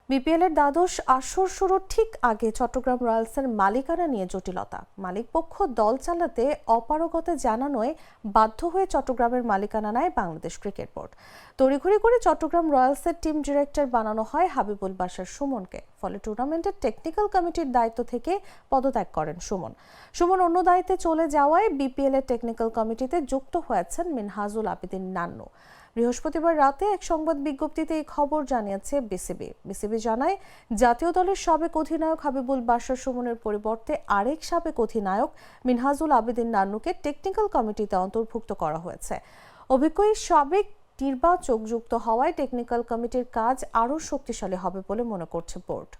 BPL এর দ্বাদশ আসর শুরুর ঠিক আগে চট্টগ্রাম রয়্যালসের মালিকানা নিয়ে জটিলতা। মালিকপক্ষ দল চালাতে অপারগতা জানানোয় বাধ্য হয়ে চট্টগ্রামের মালিকানা নেয় বাংলাদেশ ক্রিকেট বোর্ড। তড়িঘড়ি করে চট্টগ্রাম রয়্যালসের টিম ডিরেক্টর বানানো হয় হাবিবুল বাশার সুমনকে। ফলে টুর্নামেন্টের টেকনিক্যাল কমিটির দায়িত্ব থেকে পদত্যাগ করেন সুমন অন্য দায়িত্বে চলে যাওয়ায় বিপিএল এর টেকনিক্যাল কমিটিতে যুক্ত হয়েছেন মিনহাজুল আবেদীন নান্নু। বৃহস্পতিবার রাতে এক সংবাদ বিজ্ঞপ্তিতে এই খবর জানিয়েছে বিসিবি জানায়, জাতীয় দলের সাবেক অধিনায়ক হাবিবুল বাশার সুমনের পরিবর্তে আরেক সাবেক অধিনায়ক মিনহাজুল আবেদীন নান্নুকে টেকনিক্যাল কমিটিতে অন্তর্ভুক্ত করা হয়েছে। অভিজ্ঞ এই সাবেক নির্বাচক যুক্ত হওয়ায় টেকনিক্যাল কমিটির কাজ আরও শক্তিশালী হবে বলে মনে করছে বোর্ড।